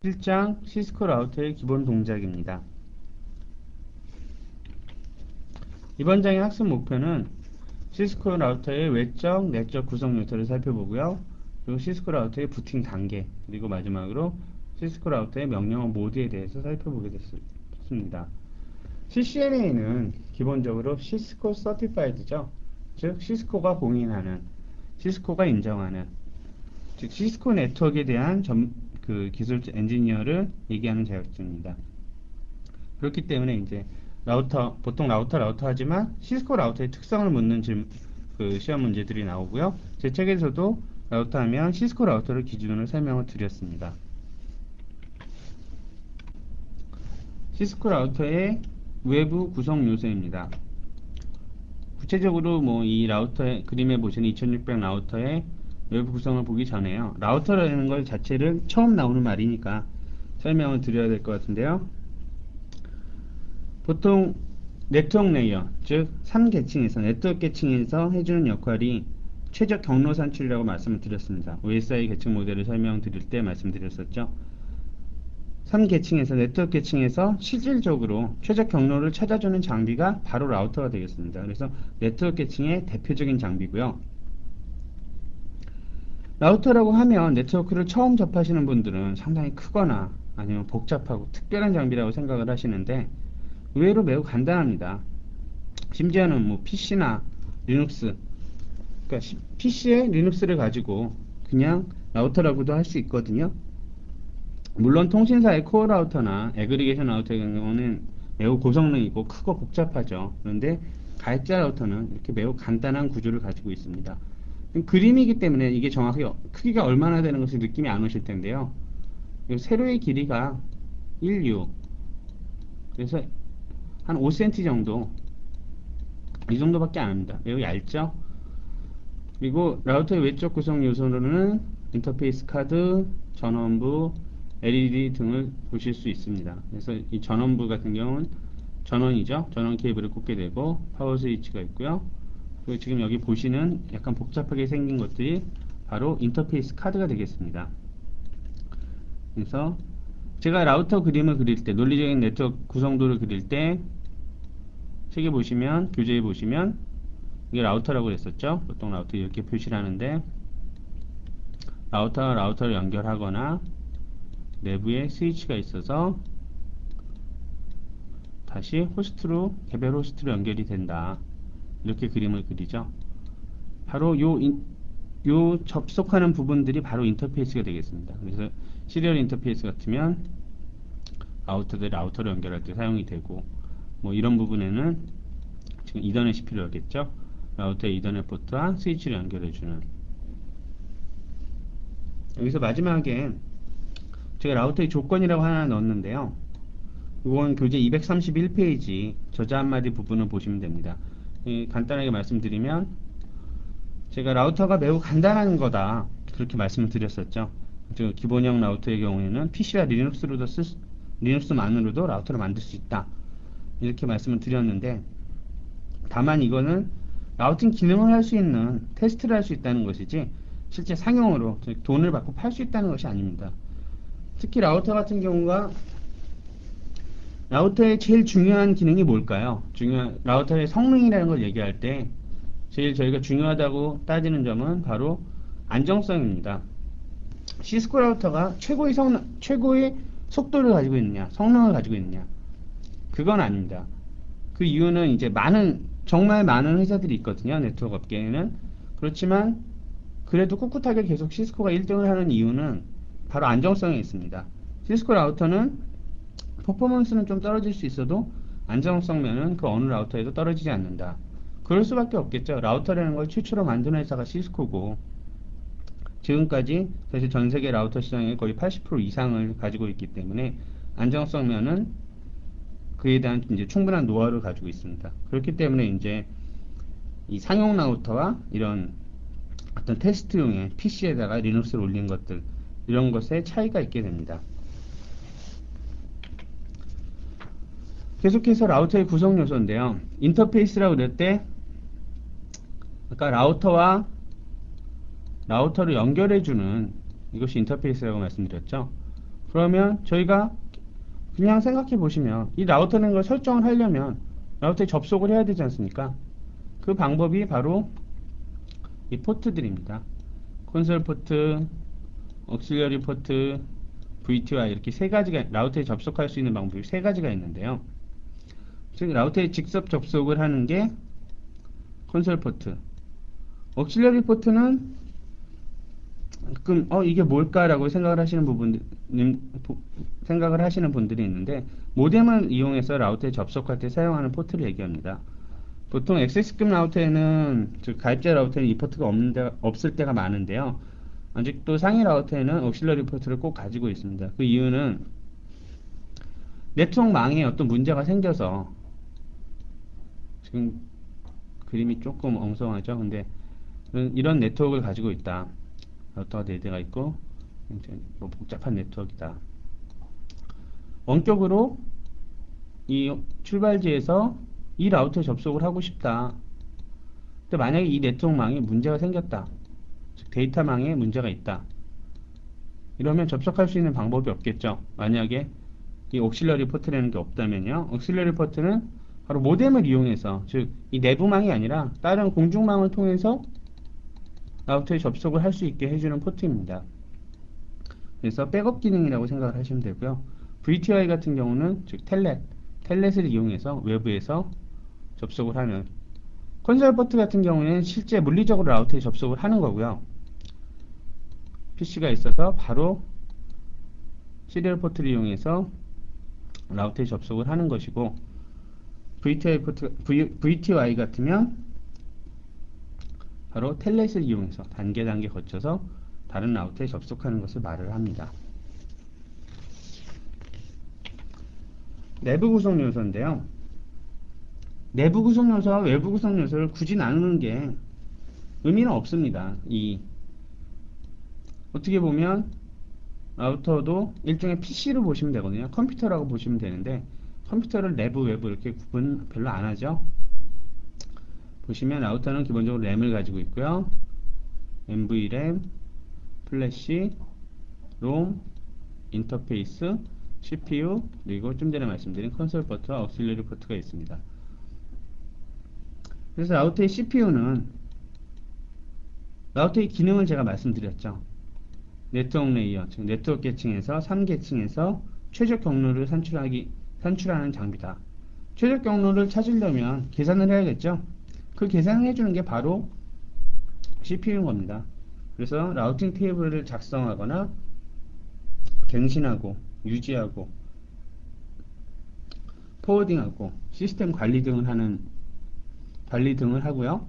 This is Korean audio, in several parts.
1장 시스코 라우터의 기본 동작입니다. 이번 장의 학습 목표는 시스코 라우터의 외적, 내적 구성 요소를 살펴보고요. 그리고 시스코 라우터의 부팅 단계, 그리고 마지막으로 시스코 라우터의 명령어 모드에 대해서 살펴보게 됐습니다. CCNA는 기본적으로 시스코 서티파이드죠. 즉 시스코가 공인하는, 시스코가 인정하는, 즉 시스코 네트워크에 대한 기술 엔지니어를 얘기하는 자격증입니다. 그렇기 때문에 이제 보통 라우터 하지만 시스코 라우터의 특성을 묻는 시험 문제들이 나오고요. 제 책에서도 라우터 하면 시스코 라우터를 기준으로 설명을 드렸습니다. 시스코 라우터의 외부 구성 요소입니다. 구체적으로 이 라우터의 그림에 보시는 2600 라우터의 외부 구성을 보기 전에요. 라우터라는 것 자체를 처음 나오는 말이니까 설명을 드려야 될 것 같은데요. 보통 네트워크 레이어, 즉 3계층에서 네트워크 계층에서 해주는 역할이 최적 경로 산출이라고 말씀을 드렸습니다. OSI 계층 모델을 설명드릴 때 말씀드렸었죠. 3계층에서 네트워크 계층에서 실질적으로 최적 경로를 찾아주는 장비가 바로 라우터가 되겠습니다. 그래서 네트워크 계층의 대표적인 장비고요. 라우터라고 하면 네트워크를 처음 접하시는 분들은 상당히 크거나 아니면 복잡하고 특별한 장비라고 생각을 하시는데 의외로 매우 간단합니다. 심지어는 PC나 리눅스, 그러니까 PC에 리눅스를 가지고 그냥 라우터라고도 할 수 있거든요. 물론 통신사의 코어 라우터나 애그리게이션 라우터의 경우는 매우 고성능이고 크고 복잡하죠. 그런데 가입자 라우터는 이렇게 매우 간단한 구조를 가지고 있습니다. 그림이기 때문에 이게 정확히 크기가 얼마나 되는 것을 느낌이 안 오실 텐데요. 세로의 길이가 1U, 그래서 한 5cm 정도, 이 정도밖에 안 합니다. 매우 얇죠? 그리고 라우터의 외적 구성 요소로는 인터페이스 카드, 전원부, LED 등을 보실 수 있습니다. 그래서 이 전원부 같은 경우는 전원이죠. 전원 케이블을 꽂게 되고 파워 스위치가 있고요. 그리고 지금 여기 보시는 약간 복잡하게 생긴 것들이 바로 인터페이스 카드가 되겠습니다. 그래서 제가 라우터 그림을 그릴 때, 논리적인 네트워크 구성도를 그릴 때 책에 보시면, 교재에 보시면 이게 라우터라고 했었죠. 보통 라우터 이렇게 표시를 하는데 라우터와 라우터를 연결하거나 내부에 스위치가 있어서 다시 개별 호스트로 연결이 된다. 이렇게 그림을 그리죠. 바로 요 접속하는 부분들이 바로 인터페이스가 되겠습니다. 그래서 시리얼 인터페이스 같으면 라우터들 라우터를 연결할 때 사용이 되고 이런 부분에는 지금 이더넷이 필요하겠죠. 라우터의 이더넷 포트와 스위치를 연결해주는. 여기서 마지막에 제가 라우터의 조건이라고 하나 넣었는데요. 이건 교재 231페이지 저자 한마디 부분을 보시면 됩니다. 간단하게 말씀드리면 제가 라우터가 매우 간단한 거다 그렇게 말씀을 드렸었죠. 기본형 라우터의 경우에는 PC와 리눅스만으로도 라우터를 만들 수 있다 이렇게 말씀을 드렸는데, 다만 이거는 라우팅 기능을 할 수 있는, 테스트를 할 수 있다는 것이지 실제 상용으로 돈을 받고 팔 수 있다는 것이 아닙니다. 특히 라우터 같은 경우가 라우터의 제일 중요한 기능이 뭘까요? 라우터의 성능이라는 걸 얘기할 때 제일 저희가 중요하다고 따지는 점은 바로 안정성입니다. 시스코 라우터가 최고의 속도를 가지고 있느냐, 성능을 가지고 있느냐? 그건 아닙니다. 그 이유는 이제 정말 많은 회사들이 있거든요. 네트워크 업계에는. 그렇지만 그래도 꿋꿋하게 계속 시스코가 1등을 하는 이유는 바로 안정성에 있습니다. 시스코 라우터는 퍼포먼스는 좀 떨어질 수 있어도 안정성 면은 그 어느 라우터에도 떨어지지 않는다. 그럴 수밖에 없겠죠. 라우터라는 걸 최초로 만든 회사가 시스코고, 지금까지 사실 전 세계 라우터 시장의 거의 80% 이상을 가지고 있기 때문에 안정성 면은 그에 대한 이제 충분한 노하우를 가지고 있습니다. 그렇기 때문에 이제 이 상용 라우터와 이런 어떤 테스트용의 PC에다가 리눅스를 올린 것들, 이런 것에 차이가 있게 됩니다. 계속해서 라우터의 구성 요소인데요. 인터페이스라고 그럴 때 아까 라우터와 라우터를 연결해주는 이것이 인터페이스라고 말씀드렸죠. 그러면 저희가 그냥 생각해 보시면 이 라우터라는 걸 설정을 하려면 라우터에 접속을 해야 되지 않습니까? 그 방법이 바로 이 포트들입니다. 콘솔 포트, 억실러리 포트, VTY 이렇게 세 가지가 라우터에 접속할 수 있는 방법이 세 가지가 있는데요. 즉 라우터에 직접 접속을 하는 게 콘솔 포트. 억실러리 포트는 가끔 이게 뭘까라고 생각을 하시는 분들이 있는데 모뎀을 이용해서 라우터에 접속할 때 사용하는 포트를 얘기합니다. 보통 액세스급 라우터에는 즉 가입자 라우터에는 이 포트가 없을 때가 많은데요. 아직도 상위 라우터에는 억실러리 포트를 꼭 가지고 있습니다. 그 이유는 네트워크망에 어떤 문제가 생겨서 지금 그림이 조금 엉성하죠. 근데 이런 네트워크를 가지고 있다. 라우터가 4대가 있고 굉장히 복잡한 네트워크이다. 원격으로 이 출발지에서 이 라우터에 접속을 하고 싶다. 근데 만약에 이 네트워크망에 문제가 생겼다. 즉 데이터망에 문제가 있다. 이러면 접속할 수 있는 방법이 없겠죠. 만약에 이 옥실러리 포트라는 게 없다면요. 옥실러리 포트는 바로 모뎀을 이용해서 즉 이 내부망이 아니라 다른 공중망을 통해서 라우터에 접속을 할 수 있게 해주는 포트입니다. 그래서 백업 기능이라고 생각을 하시면 되고요. VTY 같은 경우는 즉 텔넷을 이용해서 외부에서 접속을 하는 콘솔 포트 같은 경우에는 실제 물리적으로 라우터에 접속을 하는 거고요. PC가 있어서 바로 시리얼 포트를 이용해서 라우터에 접속을 하는 것이고 VTY 같으면 바로 텔넷을 이용해서 단계 거쳐서 다른 라우터에 접속하는 것을 말을 합니다. 내부 구성 요소인데요. 내부 구성 요소와 외부 구성 요소를 굳이 나누는 게 의미는 없습니다. 어떻게 보면 라우터도 일종의 PC로 보시면 되거든요. 컴퓨터라고 보시면 되는데 컴퓨터를 내부, 외부 이렇게 구분 별로 안 하죠. 보시면 라우터는 기본적으로 램을 가지고 있고요. NV램, 플래시, 롬, 인터페이스, CPU, 그리고 좀 전에 말씀드린 콘솔 포트와 억실러리 포트가 있습니다. 그래서 라우터의 CPU는 라우터의 기능을 제가 말씀드렸죠. 네트워크 레이어, 즉 네트워크 계층에서 3계층에서 최적 경로를 산출하는 장비다. 최적 경로를 찾으려면 계산을 해야겠죠. 그 계산을 해주는 게 바로 CPU인 겁니다. 그래서 라우팅 테이블을 작성하거나 갱신하고 유지하고 포워딩하고 시스템 관리 등을 하고요.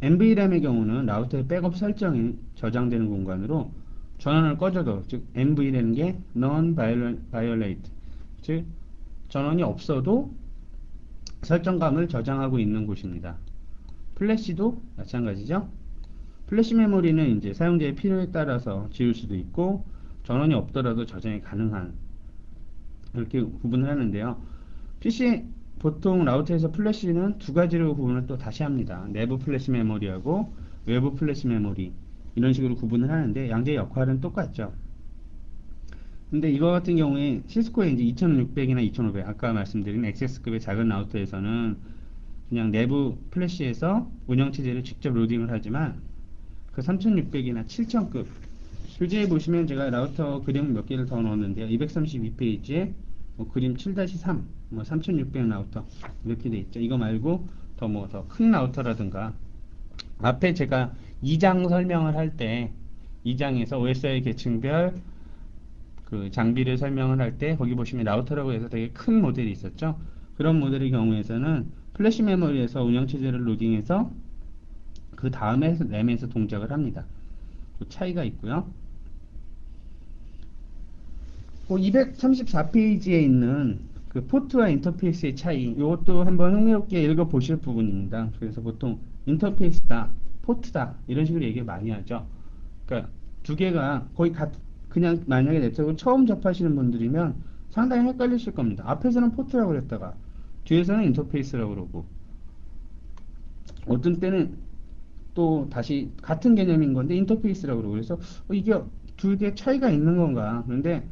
NVRAM의 경우는 라우터의 백업 설정이 저장되는 공간으로 전원을 꺼져도 즉 NV라는 게 Non-Violate 즉 전원이 없어도 설정감을 저장하고 있는 곳입니다. 플래시도 마찬가지죠. 플래시 메모리는 이제 사용자의 필요에 따라서 지울 수도 있고 전원이 없더라도 저장이 가능한 이렇게 구분을 하는데요. PC 보통 라우터에서 플래시는 두 가지로 구분을 또 다시 합니다. 내부 플래시 메모리하고 외부 플래시 메모리 이런 식으로 구분을 하는데 양재의 역할은 똑같죠. 근데 이거 같은 경우에 시스코의 이제 2600이나 2500 아까 말씀드린 XS급의 작은 라우터에서는 그냥 내부 플래시에서 운영체제를 직접 로딩을 하지만 그 3600이나 7000급 교재에 보시면 제가 라우터 그림 몇 개를 더 넣었는데요. 232페이지에 그림 7-3 3600 라우터 이렇게 돼 있죠. 이거 말고 더 큰 라우터라든가 앞에 제가 2장 설명을 할 때 2장에서 OSI 계층별 그 장비를 설명을 할 때 거기 보시면 라우터라고 해서 되게 큰 모델이 있었죠. 그런 모델의 경우에서는 플래시 메모리에서 운영체제를 로딩해서 그 다음에 램에서 동작을 합니다. 그 차이가 있고요. 234페이지에 있는 그 포트와 인터페이스의 차이 이것도 한번 흥미롭게 읽어보실 부분입니다. 그래서 보통 인터페이스다, 포트다 이런 식으로 얘기 많이 하죠. 그러니까 두 개가 거의 그냥 만약에 네트워크를 처음 접하시는 분들이면 상당히 헷갈리실 겁니다. 앞에서는 포트라고 그랬다가 뒤에서는 인터페이스라고 그러고 어떤 때는 또 다시 같은 개념인 건데 인터페이스라고 그러고 그래서 이게 두 개 차이가 있는 건가? 그런데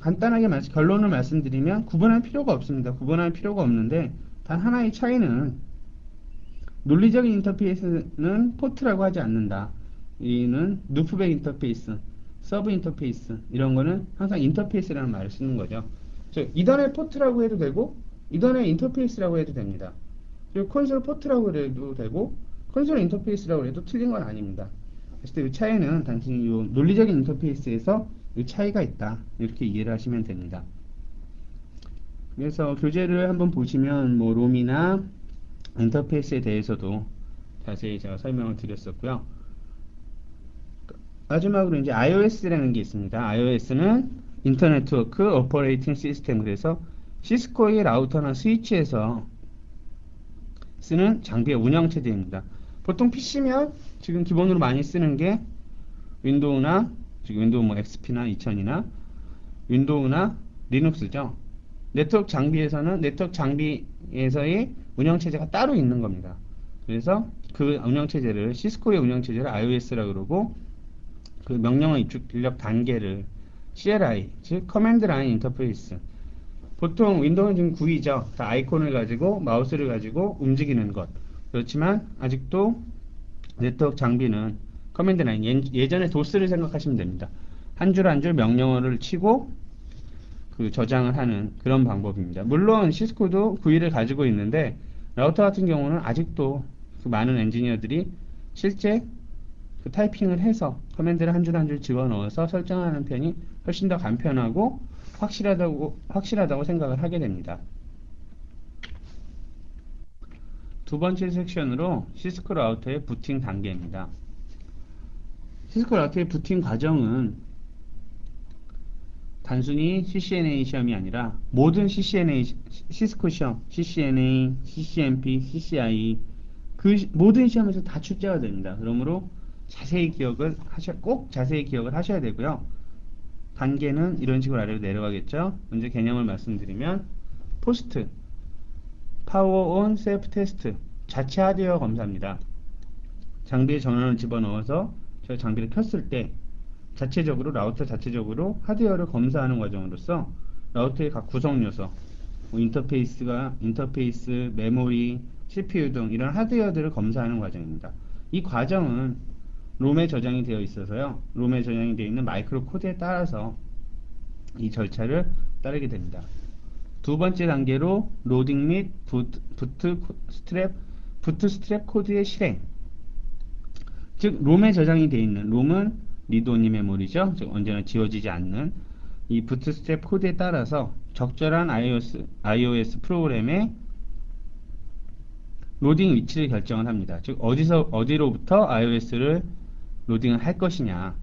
간단하게 결론을 말씀드리면 구분할 필요가 없습니다. 구분할 필요가 없는데 단 하나의 차이는 논리적인 인터페이스는 포트라고 하지 않는다. 이는 루프백 인터페이스, 서브 인터페이스 이런 거는 항상 인터페이스라는 말을 쓰는 거죠. 이더넷 포트라고 해도 되고 이더넷 인터페이스라고 해도 됩니다. 그리고 콘솔 포트라고 해도 되고 콘솔 인터페이스라고 해도 틀린 건 아닙니다. 그래서 이 차이는 단순히 이 논리적인 인터페이스에서 이 차이가 있다. 이렇게 이해를 하시면 됩니다. 그래서 교재를 한번 보시면 뭐 롬이나 인터페이스에 대해서도 자세히 제가 설명을 드렸었고요. 마지막으로 이제 iOS라는 게 있습니다. iOS는 인터넷 네트워크 오퍼레이팅 시스템, 그래서 시스코의 라우터나 스위치에서 쓰는 장비의 운영체제입니다. 보통 PC면 지금 기본으로 많이 쓰는 게 윈도우나 지금 윈도우 뭐 XP나 2000이나 윈도우나 리눅스죠. 네트워크 장비에서의 운영체제가 따로 있는 겁니다. 그래서 그 운영체제를 시스코의 운영체제를 iOS라고 그러고 그 명령어 입력 단계를 CLI, 즉 커맨드 라인 인터페이스. 보통 윈도우는 지금 GUI죠. 다 아이콘을 가지고 마우스를 가지고 움직이는 것. 그렇지만 아직도 네트워크 장비는 커맨드 라인, 예전에 도스를 생각하시면 됩니다. 한 줄 한 줄 명령어를 치고 그 저장을 하는 그런 방법입니다. 물론 시스코도 GUI를 가지고 있는데 라우터 같은 경우는 아직도 그 많은 엔지니어들이 실제 그 타이핑을 해서 커맨드를 한 줄 한 줄 집어넣어서 설정하는 편이 훨씬 더 간편하고 확실하다고 생각을 하게 됩니다. 두 번째 섹션으로 시스코 라우터의 부팅 단계입니다. 시스코 라우터의 부팅 과정은 단순히 CCNA 시험이 아니라 모든 시스코 시험, CCNA, CCNP, CCI 그 모든 시험에서 다 출제가 됩니다. 그러므로 꼭 자세히 기억을 하셔야 되고요. 단계는 이런 식으로 아래로 내려가겠죠. 먼저 개념을 말씀드리면 포스트, 파워 온 셀프 테스트, 자체 하드웨어 검사입니다. 장비에 전원을 집어넣어서 저 장비를 켰을 때 라우터 자체적으로 하드웨어를 검사하는 과정으로서 라우터의 각 구성 요소, 뭐 인터페이스, 메모리, CPU 등 이런 하드웨어들을 검사하는 과정입니다. 이 과정은 롬에 저장이 되어 있어서요. 롬에 저장이 되어 있는 마이크로 코드에 따라서 이 절차를 따르게 됩니다. 두 번째 단계로 로딩 및 부트 스트랩 코드의 실행. 즉 롬에 저장이 되어 있는, 롬은 리드 온리 메모리죠. 즉 언제나 지워지지 않는 이 부트 스트랩 코드에 따라서 적절한 iOS 프로그램의 로딩 위치를 결정을 합니다. 즉 어디로부터 iOS를 로딩을 할 것이냐.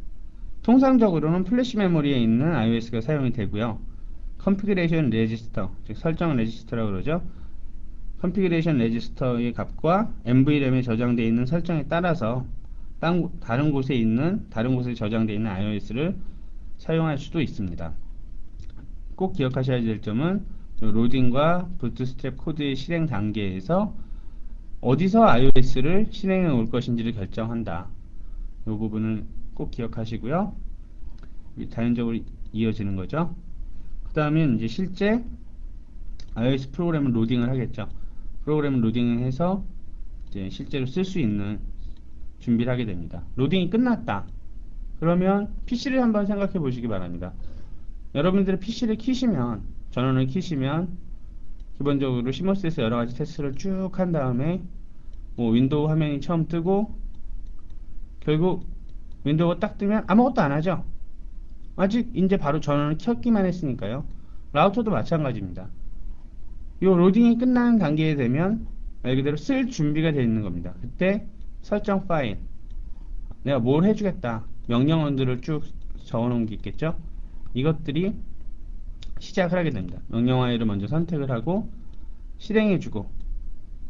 통상적으로는 플래시 메모리에 있는 iOS가 사용이 되고요. 컨피그레이션 레지스터, 즉 설정 레지스터라고 그러죠. 컨피그레이션 레지스터의 값과 NVRAM에 저장되어 있는 설정에 따라서 다른 곳에 저장되어 있는 iOS를 사용할 수도 있습니다. 꼭 기억하셔야 될 점은 로딩과 부트스트랩 코드의 실행 단계에서 어디서 iOS를 실행해 올 것인지를 결정한다. 이 부분을 꼭 기억하시고요. 자연적으로 이어지는 거죠. 그 다음에 이제 실제 iOS 프로그램을 로딩을 하겠죠. 프로그램을 로딩을 해서 이제 실제로 쓸 수 있는 준비를 하게 됩니다. 로딩이 끝났다. 그러면 PC를 한번 생각해 보시기 바랍니다. 여러분들의 PC를 전원을 키시면 기본적으로 시모스에서 여러 가지 테스트를 쭉 한 다음에 뭐 윈도우 화면이 처음 뜨고 결국 윈도우가 딱 뜨면 아무것도 안 하죠. 아직 이제 바로 전원을 켰기만 했으니까요. 라우터도 마찬가지입니다. 이 로딩이 끝나는 단계에 되면 말 그대로 쓸 준비가 되어 있는 겁니다. 그때 설정 파일, 내가 뭘 해주겠다, 명령어들을 쭉 적어놓은 게 있겠죠. 이것들이 시작을 하게 됩니다. 명령 파일을 먼저 선택을 하고 실행해주고,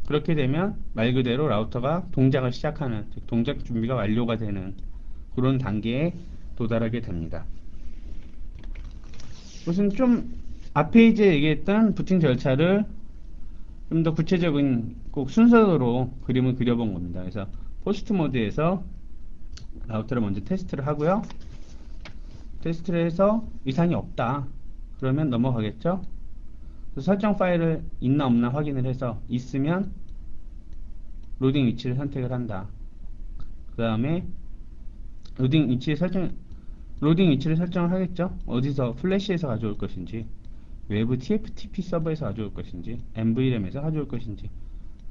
그렇게 되면 말 그대로 라우터가 동작을 시작하는, 즉 동작 준비가 완료가 되는 그런 단계에 도달하게 됩니다. 우선 좀 앞에 이제 얘기했던 부팅 절차를 좀 더 구체적인 꼭 순서로 그림을 그려본 겁니다. 그래서 포스트 모드에서 라우터를 먼저 테스트를 하고요. 테스트를 해서 이상이 없다. 그러면 넘어가겠죠? 그래서 설정 파일을 있나 없나 확인을 해서 있으면 로딩 위치를 선택을 한다. 그 다음에 로딩 위치에 로딩 위치를 설정을 하겠죠? 어디서 플래시에서 가져올 것인지, 외부 TFTP 서버에서 가져올 것인지, NVRAM에서 가져올 것인지.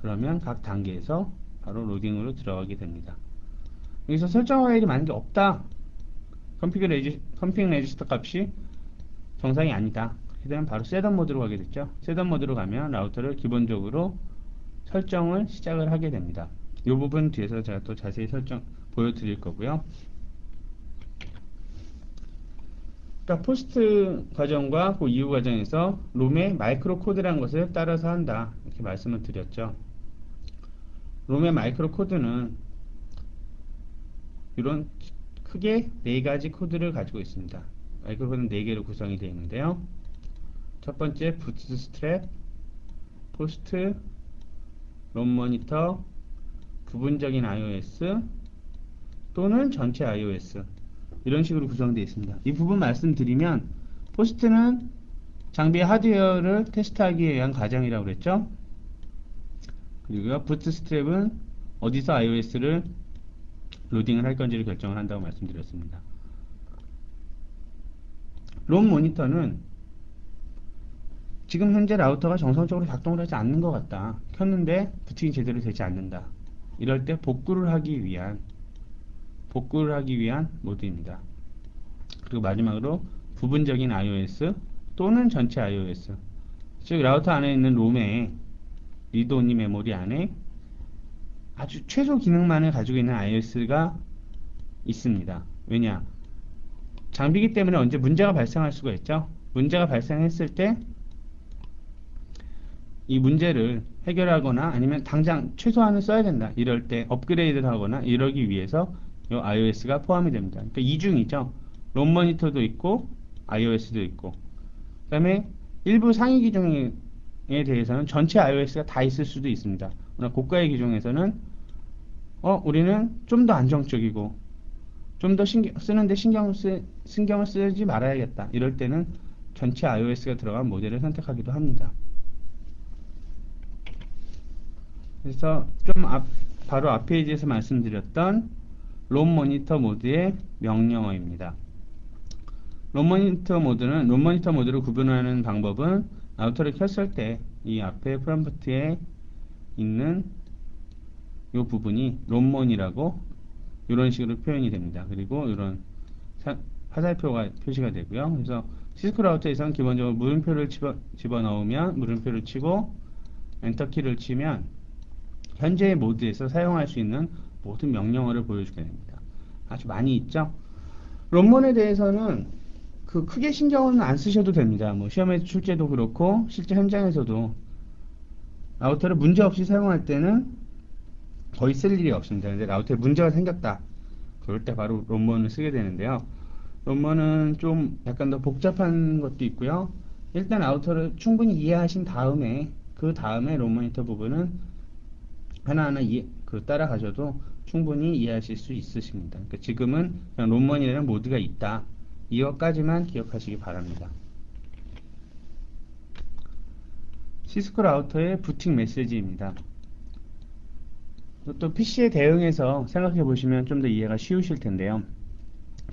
그러면 각 단계에서 바로 로딩으로 들어가게 됩니다. 여기서 설정 파일이 만약에 없다. 컴피그 레지스터 값이 정상이 아니다. 그렇게 되면 바로 셋업 모드로 가게 됐죠. 셋업 모드로 가면 라우터를 기본적으로 설정을 시작을 하게 됩니다. 이 부분 뒤에서 제가 또 자세히 보여드릴 거고요. 그러니까 포스트 과정과 그 이후 과정에서 롬의 마이크로 코드라는 것을 따라서 한다. 이렇게 말씀을 드렸죠. 롬의 마이크로 코드는 이런 크게 4가지 코드를 가지고 있습니다. 마이크로 코드는 4개로 구성이 되어 있는데요. 첫 번째 부트스트랩, 포스트, 롬 모니터, 부분적인 iOS 또는 전체 iOS 이런 식으로 구성되어 있습니다. 이 부분 말씀드리면 포스트는 장비의 하드웨어를 테스트하기 위한 과정이라고 그랬죠. 그리고요 부트스트랩은 어디서 iOS를 로딩을 할 건지를 결정을 한다고 말씀드렸습니다. 롬 모니터는 지금 현재 라우터가 정상적으로 작동을 하지 않는 것 같다. 켰는데 부팅이 제대로 되지 않는다. 이럴 때 복구를 하기 위한 모드입니다. 그리고 마지막으로 부분적인 iOS 또는 전체 iOS, 즉 라우터 안에 있는 롬의 리드 온리 메모리 안에 아주 최소 기능만을 가지고 있는 iOS가 있습니다. 왜냐? 장비이기 때문에 언제 문제가 발생할 수가 있죠. 문제가 발생했을 때 이 문제를 해결하거나 아니면 당장 최소한을 써야 된다. 이럴 때 업그레이드를 하거나 이러기 위해서 이 iOS가 포함이 됩니다. 그러니까 이중이죠. 롬 모니터도 있고 iOS도 있고, 그 다음에 일부 상위 기종에 대해서는 전체 iOS가 다 있을 수도 있습니다. 그러나 고가의 기종에서는 우리는 좀 더 안정적이고 좀 더 쓰는데 신경을 쓰지 말아야겠다. 이럴 때는 전체 iOS가 들어간 모델을 선택하기도 합니다. 그래서 바로 앞 페이지에서 말씀드렸던 롬 모니터 모드의 명령어입니다. 롬 모니터 모드를 구분하는 방법은 라우터를 켰을 때 이 앞에 프롬프트에 있는 이 부분이 롬몬이라고 이런 식으로 표현이 됩니다. 그리고 이런 화살표가 표시가 되고요. 그래서 시스코 라우터에서는 기본적으로 물음표를 집어넣으면 물음표를 치고 엔터키를 치면 현재의 모드에서 사용할 수 있는 모든 명령어를 보여주게 됩니다. 아주 많이 있죠. 롬몬에 대해서는 크게 신경은 안 쓰셔도 됩니다. 뭐 시험에 출제도 그렇고 실제 현장에서도 라우터를 문제없이 사용할 때는 거의 쓸 일이 없습니다. 근데 라우터에 문제가 생겼다. 그럴 때 바로 롬몬을 쓰게 되는데요. 롬몬은 좀 약간 더 복잡한 것도 있고요. 일단 라우터를 충분히 이해하신 다음에 그 다음에 롬 모니터 부분은 하나하나 따라가셔도 충분히 이해하실 수 있으십니다. 그러니까 지금은 그냥 롬몬이라는 모드가 있다. 이것까지만 기억하시기 바랍니다. 시스코 라우터의 부팅 메시지입니다. 또 PC에 대응해서 생각해 보시면 좀 더 이해가 쉬우실 텐데요.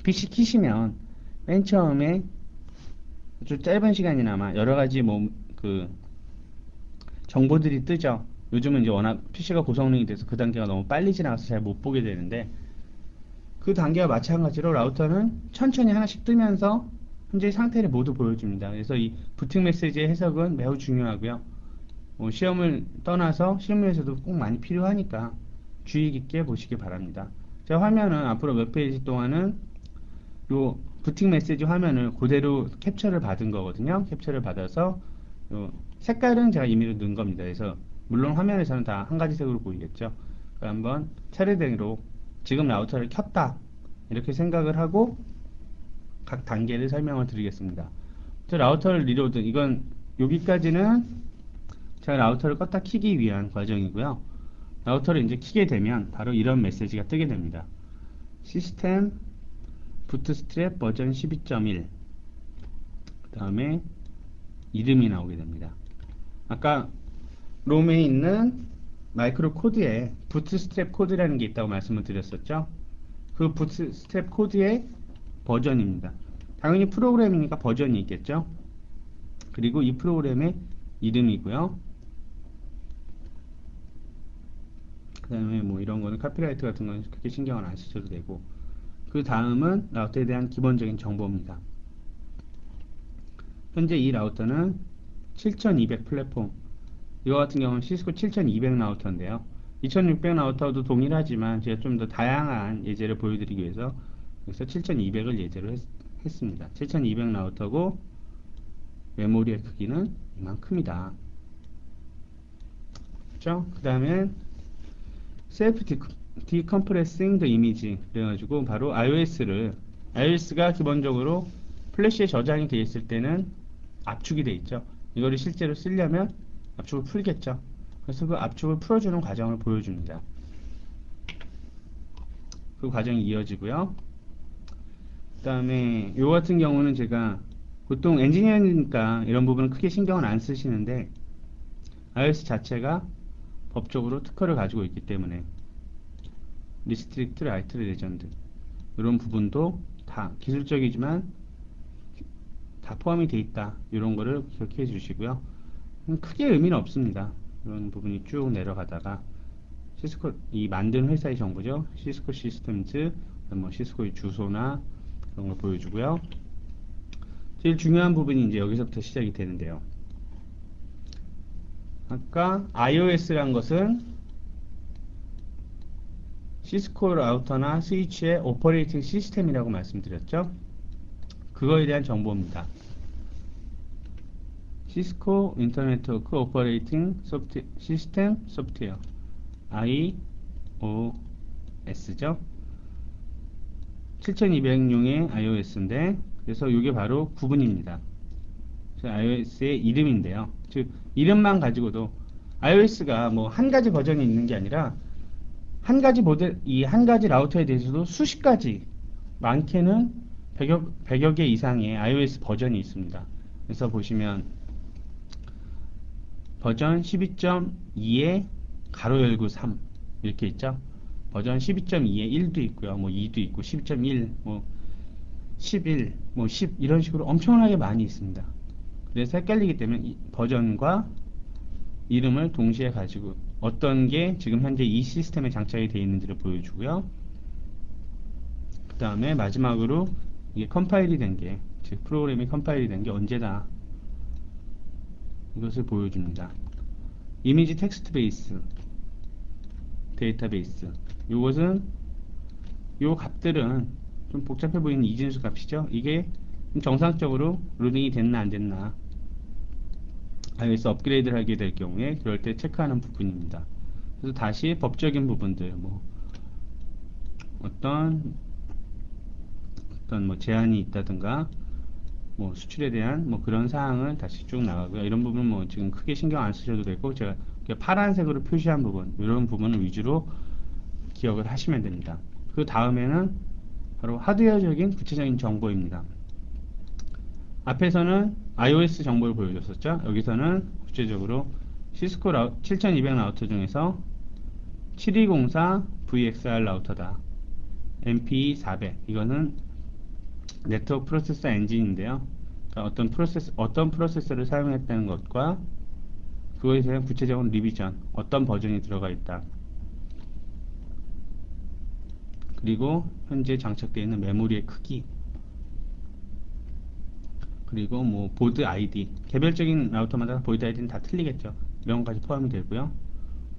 PC 키시면 맨 처음에 아주 짧은 시간이나마 여러 가지 정보들이 뜨죠. 요즘은 이제 워낙 PC가 고성능이 돼서 그 단계가 너무 빨리 지나가서 잘 못 보게 되는데, 그 단계와 마찬가지로 라우터는 천천히 하나씩 뜨면서 현재 상태를 모두 보여줍니다. 그래서 이 부팅 메시지의 해석은 매우 중요하고요. 시험을 떠나서 실무에서도 꼭 많이 필요하니까 주의 깊게 보시기 바랍니다. 제 화면은 앞으로 몇 페이지 동안은 요 부팅 메시지 화면을 그대로 캡처를 받은 거거든요. 캡처를 받아서 요 색깔은 제가 임의로 넣은 겁니다. 그래서 물론 화면에서는 다 한 가지 색으로 보이겠죠. 한번 차례대로 지금 라우터를 켰다 이렇게 생각을 하고 각 단계를 설명을 드리겠습니다. 라우터를 리로드, 이건 여기까지는 제가 라우터를 껐다 키기 위한 과정이고요. 라우터를 이제 키게 되면 바로 이런 메시지가 뜨게 됩니다. 시스템 부트스트랩 버전 12.1. 그 다음에 이름이 나오게 됩니다. 아까 롬에 있는 마이크로 코드에 부트스트랩 코드라는 게 있다고 말씀을 드렸었죠. 그 부트스트랩 코드의 버전입니다. 당연히 프로그램이니까 버전이 있겠죠. 그리고 이 프로그램의 이름이고요. 그 다음에 뭐 이런 거는 카피라이트 같은 거는 그렇게 신경을 안 쓰셔도 되고, 그 다음은 라우터에 대한 기본적인 정보입니다. 현재 이 라우터는 7200 플랫폼, 이거 같은 경우는 시스코 7200 라우터인데요. 2600 라우터도 동일하지만 제가 좀 더 다양한 예제를 보여드리기 위해서 여기서 7200을 예제로 했습니다. 7200 라우터고 메모리의 크기는 이만큼이다. 그렇죠? 그 다음에 셀프 디컴프레싱 더 이미지, 그래가지고 바로 iOS가 기본적으로 플래시에 저장이 되어 있을 때는 압축이 되어 있죠. 이거를 실제로 쓰려면 압축을 풀겠죠. 그래서 그 압축을 풀어주는 과정을 보여줍니다. 그 과정이 이어지고요. 그 다음에 요 같은 경우는 제가 보통 엔지니어니까 이런 부분은 크게 신경을 안 쓰시는데, iOS 자체가 법적으로 특허를 가지고 있기 때문에 리스트릭트 라이트 레전드 이런 부분도 다 기술적이지만 다 포함이 돼 있다. 이런 거를 기억해 주시고요. 크게 의미는 없습니다. 이런 부분이 쭉 내려가다가 시스코, 이 만든 회사의 정보죠. 시스코 시스템즈, 뭐 시스코의 주소나 그런 걸 보여주고요. 제일 중요한 부분이 이제 여기서부터 시작이 되는데요. 아까 iOS란 것은 시스코 라우터나 스위치의 오퍼레이팅 시스템이라고 말씀드렸죠. 그거에 대한 정보입니다. 시스코 인터네트워크 오퍼레이팅 시스템 소프트웨어 iOS죠. 7200용의 iOS인데, 그래서 이게 바로 구분입니다. iOS의 이름인데요. 즉 이름만 가지고도 iOS가 뭐 한 가지 버전이 있는 게 아니라 한 가지 모델, 이 한 가지 라우터에 대해서도 수십 가지, 많게는 100여 개 이상의 iOS 버전이 있습니다. 그래서 보시면 버전 12.2에 가로 열고 3 이렇게 있죠. 버전 12.2에 1도 있고요. 뭐 2도 있고 12.1, 뭐 11, 뭐 10 이런 식으로 엄청나게 많이 있습니다. 그래서 헷갈리기 때문에 이 버전과 이름을 동시에 가지고 어떤 게 지금 현재 이 시스템에 장착이 되어 있는지를 보여주고요. 그 다음에 마지막으로 이게 컴파일이 된 게, 즉 프로그램이 컴파일이 된 게 언제다, 이것을 보여줍니다. 이미지 텍스트 베이스 데이터베이스, 요것은 요 값들은 좀 복잡해 보이는 이진수 값이죠. 이게 정상적으로 로딩이 됐나 안 됐나, iOS 업그레이드를 하게 될 경우에 그럴 때 체크하는 부분입니다. 그래서 다시 법적인 부분들, 뭐 어떤 뭐 제한이 있다든가 뭐 수출에 대한 뭐 그런 사항을 다시 쭉 나가고요. 이런 부분 뭐 지금 크게 신경 안 쓰셔도 되고, 제가 파란색으로 표시한 부분, 이런 부분을 위주로 기억을 하시면 됩니다. 그 다음에는 바로 하드웨어적인 구체적인 정보입니다. 앞에서는 iOS 정보를 보여줬었죠. 여기서는 구체적으로 시스코 7200 라우터 중에서 7204 VXR 라우터다. MP400, 이거는 네트워크 프로세서 엔진인데요. 그러니까 어떤 프로세서를 사용했다는 것과 그거에 대한 구체적인 리비전, 어떤 버전이 들어가 있다, 그리고 현재 장착되어 있는 메모리의 크기, 그리고 뭐 보드 아이디, 개별적인 라우터마다 보드 아이디는 다 틀리겠죠. 이런 것까지 포함이 되고요.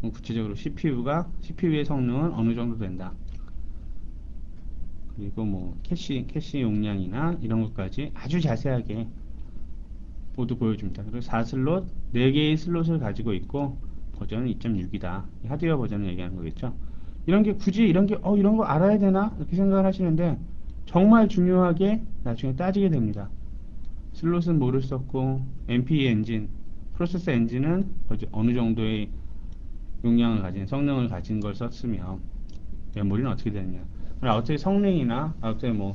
구체적으로 CPU의 성능은 어느 정도 된다, 그리고 뭐 캐시 용량이나 이런 것까지 아주 자세하게 모두 보여줍니다. 그리고 4슬롯, 4개의 슬롯을 가지고 있고 버전은 2.6이다. 하드웨어 버전을 얘기하는 거겠죠. 이런 게 굳이 이런 거 알아야 되나 이렇게 생각을 하시는데, 정말 중요하게 나중에 따지게 됩니다. 슬롯은 뭐를 썼고, MPE 엔진, 프로세서 엔진은 어느 정도의 용량을 가진, 성능을 가진 걸 썼으며 메모리는 어떻게 되느냐, 라우터의 성능이나 라우터의 뭐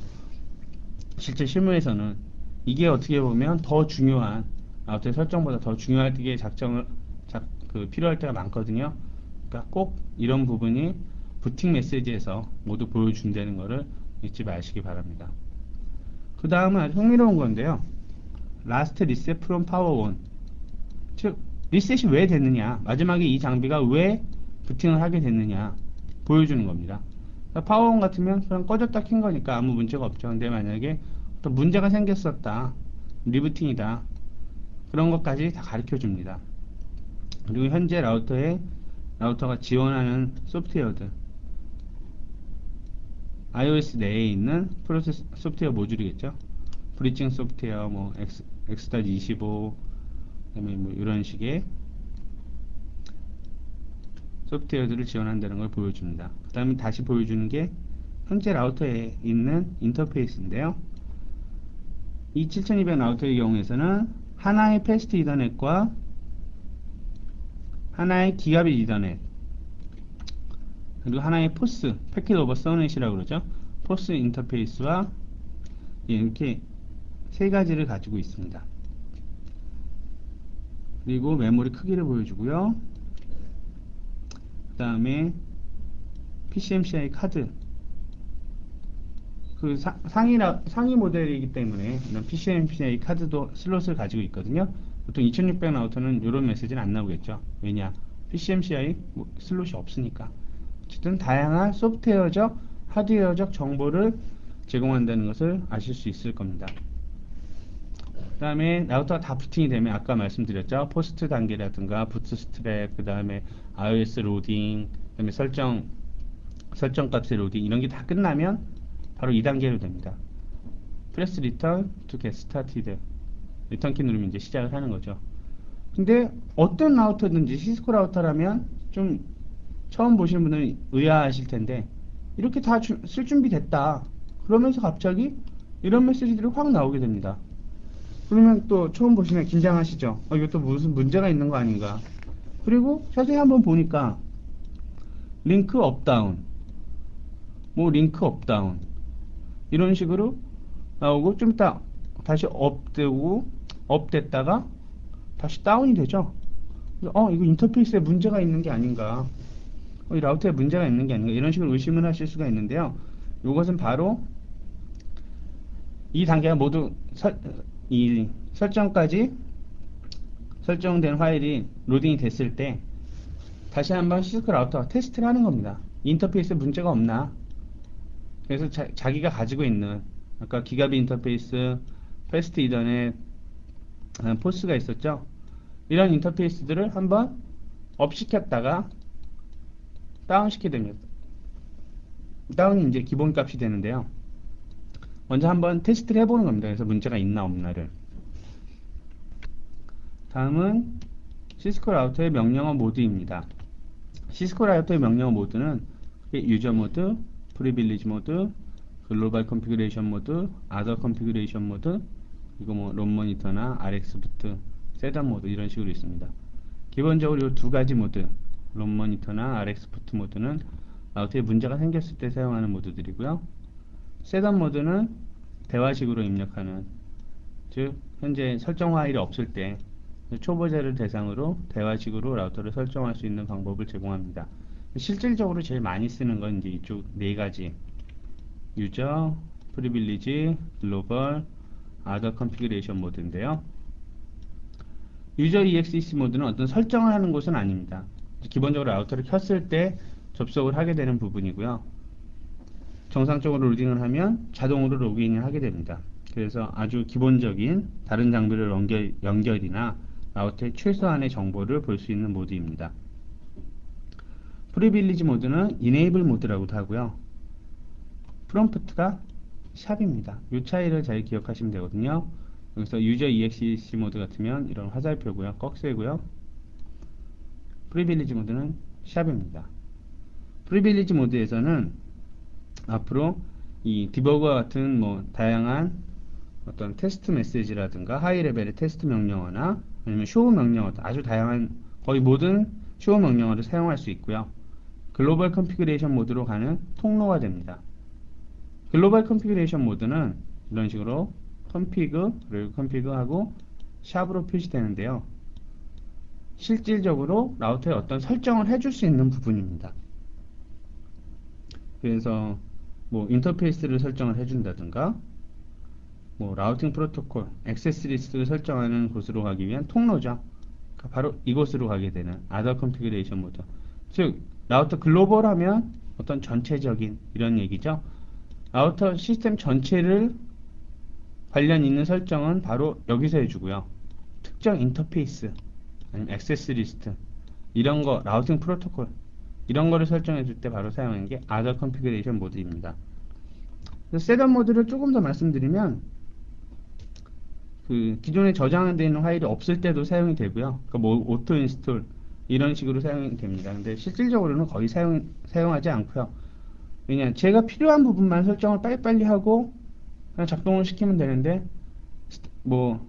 실제 실무에서는 이게 어떻게 보면 더 중요한 라우터의 설정보다 더 중요하게 필요할 때가 많거든요. 그러니까 꼭 이런 부분이 부팅 메시지에서 모두 보여준다는 것을 잊지 마시기 바랍니다. 그 다음은 아주 흥미로운 건데요. Last reset from power on. 즉, 리셋이 왜 됐느냐, 마지막에 이 장비가 왜 부팅을 하게 됐느냐 보여주는 겁니다. 파워온 같으면 그냥 꺼졌다 킨 거니까 아무 문제가 없죠. 근데 만약에 또 문제가 생겼었다, 리부팅이다, 그런 것까지 다 가르쳐 줍니다. 그리고 현재 라우터가 지원하는 소프트웨어들, iOS 내에 있는 프로세스 소프트웨어 모듈이겠죠. 브리징 소프트웨어, 뭐 X-25, 그다음에 뭐 이런 식의 소프트웨어들을 지원한다는 걸 보여줍니다. 그 다음에 다시 보여주는 게 현재 라우터에 있는 인터페이스인데요. 이 7200 라우터의 경우에서는 하나의 패스트 이더넷과 하나의 기가빗 이더넷, 그리고 하나의 포스, 패킷 오버 서넷이라고 그러죠. 포스 인터페이스와 이렇게 세 가지를 가지고 있습니다. 그리고 메모리 크기를 보여주고요. 그 다음에 PCMCI 카드, 그 상위 모델이기 때문에 이런 PCMCI 카드도 슬롯을 가지고 있거든요. 보통 2600 라우터는 이런 메시지는 안 나오겠죠. 왜냐? PCMCI 슬롯이 없으니까. 어쨌든 다양한 소프트웨어적, 하드웨어적 정보를 제공한다는 것을 아실 수 있을 겁니다. 그 다음에 라우터가 다 부팅이 되면 아까 말씀드렸죠. 포스트 단계라든가 부트스트랩, 그 다음에 iOS 로딩, 그 다음에 설정값의 로딩, 이런 게 다 끝나면 바로 2단계로 됩니다. Press return to get started. 리턴 키 누르면 이제 시작을 하는 거죠. 근데 어떤 라우터든지 시스코 라우터라면 좀 처음 보시는 분들은 의아하실 텐데, 이렇게 다 쓸 준비 됐다 그러면서 갑자기 이런 메시지들이 확 나오게 됩니다. 그러면 또 처음 보시면 긴장하시죠. 이것도 무슨 문제가 있는 거 아닌가. 그리고 자세히 한번 보니까 링크 업다운, 뭐 링크 업다운 이런 식으로 나오고, 좀 이따 다시 업됐다가 다시 다운이 되죠. 그래서 이거 인터페이스에 문제가 있는 게 아닌가, 이 라우터에 문제가 있는 게 아닌가, 이런 식으로 의심을 하실 수가 있는데요. 이것은 바로 이 단계가 모두 이 설정까지 설정된 파일이 로딩이 됐을 때 다시 한번 시스코 라우터가 테스트를 하는 겁니다. 인터페이스에 문제가 없나. 그래서 자기가 가지고 있는 아까 기가빗 인터페이스, 패스트 이더넷, 포스가 있었죠. 이런 인터페이스들을 한번 업 시켰다가 다운 시키게 됩니다. 다운이 이제 기본값이 되는데요. 먼저 한번 테스트를 해보는 겁니다. 그래서 문제가 있나 없나를. 다음은 시스코 라우터의 명령어 모드입니다. 시스코 라우터의 명령어 모드는 유저 모드, 프리빌리지 모드, 글로벌 컨피그레이션 모드, 아더 컨피그레이션 모드, 그리고 뭐 롬 모니터나 RX 부트, 셋업 모드, 이런 식으로 있습니다. 기본적으로 이 두 가지 모드, 롬 모니터나 RX 부트 모드는 라우터에 문제가 생겼을 때 사용하는 모드들이고요. 셋업 모드는 대화식으로 입력하는, 즉 현재 설정 파일이 없을 때 초보자를 대상으로 대화식으로 라우터를 설정할 수 있는 방법을 제공합니다. 실질적으로 제일 많이 쓰는 건 이제 이쪽 네 가지, 유저, 프리빌리지, 글로벌, 아더 컨피그레이션 모드인데요. 유저 EXEC 모드는 어떤 설정을 하는 곳은 아닙니다. 기본적으로 라우터를 켰을 때 접속을 하게 되는 부분이고요. 정상적으로 로딩을 하면 자동으로 로그인을 하게 됩니다. 그래서 아주 기본적인 다른 장비를 연결이나 라우터의 최소한의 정보를 볼 수 있는 모드입니다. 프리빌리지 모드는 이네이블 모드라고도 하고요. 프롬프트가 샵입니다. 이 차이를 잘 기억하시면 되거든요. 여기서 유저 EXEC 모드 같으면 이런 화살표고요, 꺽쇠고요. 프리빌리지 모드는 샵입니다. 프리빌리지 모드에서는 앞으로 이 디버거 같은 뭐 다양한 어떤 테스트 메시지라든가 하이 레벨의 테스트 명령어나 아니면 쇼 명령어, 아주 다양한 거의 모든 쇼 명령어를 사용할 수 있고요. 글로벌 컨피그레이션 모드로 가는 통로가 됩니다. 글로벌 컨피그레이션 모드는 이런 식으로 config 그리고 config하고 샵으로 표시되는데요. 실질적으로 라우터에 어떤 설정을 해줄 수 있는 부분입니다. 그래서 뭐 인터페이스를 설정을 해준다든가 뭐 라우팅 프로토콜, 액세스 리스트를 설정하는 곳으로 가기 위한 통로죠. 그러니까 바로 이곳으로 가게 되는 Other Configuration Mode. 즉 라우터 글로벌하면 어떤 전체적인 이런 얘기죠. 라우터 시스템 전체를 관련 있는 설정은 바로 여기서 해주고요. 특정 인터페이스 아니면 액세스 리스트 이런 거 라우팅 프로토콜 이런 거를 설정해 줄 때 바로 사용하는 게 Other Configuration 모드입니다. 셋업 모드를 조금 더 말씀드리면 그 기존에 저장되어 있는 파일이 없을 때도 사용이 되고요. 그러니까 뭐 오토 인스톨 이런 식으로 사용이 됩니다. 근데 실질적으로는 거의 사용하지 않고요. 왜냐 제가 필요한 부분만 설정을 빨리빨리 하고 그냥 작동을 시키면 되는데 뭐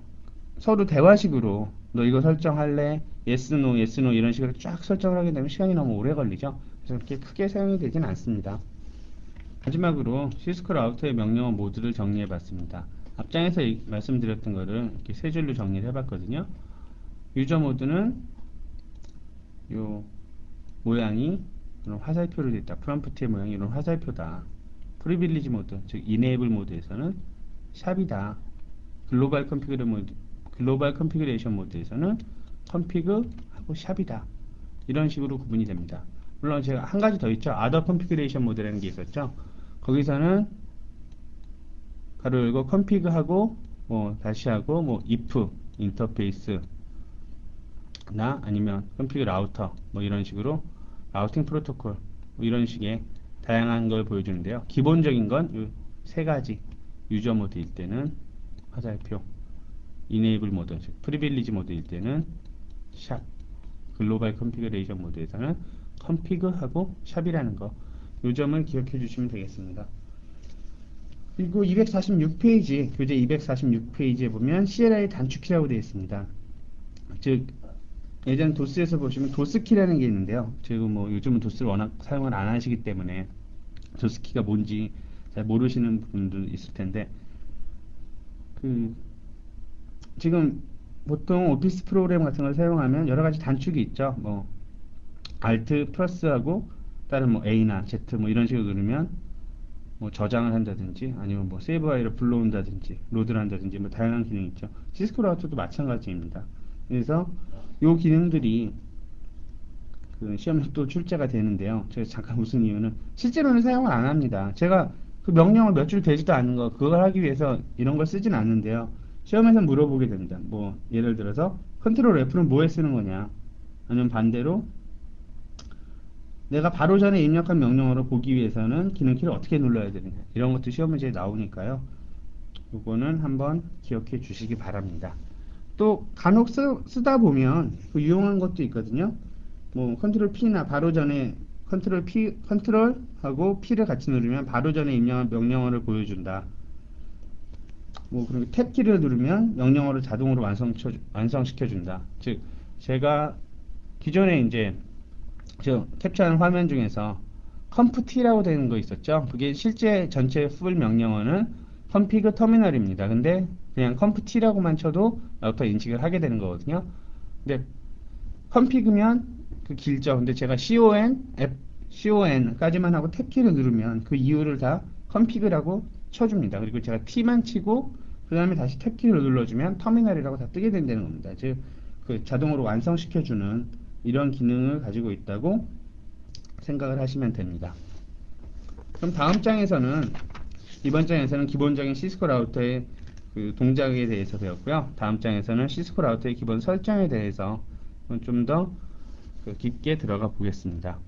서로 대화식으로 너 이거 설정할래? yes, no, yes, no 이런 식으로 쫙 설정을 하게 되면 시간이 너무 오래 걸리죠. 그래서 그렇게 크게 사용이 되진 않습니다. 마지막으로 시스코 라우터의 명령어 모드를 정리해 봤습니다. 앞장에서 말씀드렸던 거를 이렇게 세 줄로 정리를 해봤거든요. 유저 모드는 요 모양이 이런 화살표로 되어 있다. 프롬프트의 모양이 이런 화살표다. 프리빌리지 모드, 즉 이네이블 모드에서는 샵이다. 글로벌 컨피그레이션 모드에서는 컨피그 하고 샵이다. 이런 식으로 구분이 됩니다. 물론 제가 한 가지 더 있죠. Other Configuration 모드라는 게 있었죠. 거기서는 가로 열고 컨피그하고 뭐 다시 하고 뭐 if 인터페이스 나 아니면 컨피그 라우터 뭐 이런 식으로 라우팅 프로토콜 뭐 이런 식의 다양한 걸 보여주는데요. 기본적인 건 세 가지. 유저 모드일 때는 화살표, 이네이블 모드, 즉 프리빌리지 모드일 때는 샵, 글로벌 컨피그레이션 모드에서는 컨피그하고 샵이라는 거. 요 점을 기억해 주시면 되겠습니다. 그리고 246페이지, 교재 246페이지에 보면 CLI 단축키라고 되어 있습니다. 즉 예전 도스에서 보시면 도스키라는 게 있는데요. 지금 뭐 요즘은 도스를 워낙 사용을 안 하시기 때문에 도스키가 뭔지 잘 모르시는 분도 있을 텐데 그 지금 보통 오피스 프로그램 같은 걸 사용하면 여러 가지 단축이 있죠. 뭐 Alt 플러스하고 다른 뭐 A나 Z 뭐 이런 식으로 누르면 뭐 저장을 한다든지 아니면 뭐 세이브 파일을 불러온다든지 로드를 한다든지 뭐 다양한 기능이 있죠. 시스코 라우터도 마찬가지입니다. 그래서 요 기능들이 그 시험에 또 출제가 되는데요. 제가 잠깐 무슨 이유는 실제로는 사용을 안 합니다. 제가 그 명령을 몇 줄 되지도 않는 거 그걸 하기 위해서 이런 걸 쓰진 않는데요. 시험에서 물어보게 됩니다. 뭐 예를 들어서 컨트롤 F는 뭐에 쓰는 거냐 아니면 반대로 내가 바로 전에 입력한 명령어를 보기 위해서는 기능키를 어떻게 눌러야 되느냐 이런 것도 시험 문제에 나오니까요. 요거는 한번 기억해 주시기 바랍니다. 또 간혹 쓰다 보면 그 유용한 것도 있거든요. 뭐 컨트롤 P나 바로 전에 컨트롤하고 P를 같이 누르면 바로 전에 입력한 명령어를 보여준다. 뭐 그리고 탭 키를 누르면 명령어를 자동으로 완성시켜 준다. 즉 제가 기존에 이제 저 캡처한 화면 중에서 컴프T라고 되는 거 있었죠. 그게 실제 전체 풀 명령어는 config 터미널입니다. 근데 그냥 컴프T라고만 쳐도 라우터 인식을 하게 되는 거거든요. 근데 config면 그 길죠. 근데 제가 con까지만 하고 탭키를 누르면 그 이유를 다 config라고 쳐줍니다. 그리고 제가 T만 치고 그 다음에 다시 탭키를 눌러주면 터미널이라고 다 뜨게 된다는 겁니다. 즉 그 자동으로 완성시켜주는 이런 기능을 가지고 있다고 생각을 하시면 됩니다. 그럼 다음 장에서는 이번 장에서는 기본적인 시스코 라우터의 그 동작에 대해서 배웠고요. 다음 장에서는 시스코 라우터의 기본 설정에 대해서 좀 더 깊게 들어가 보겠습니다.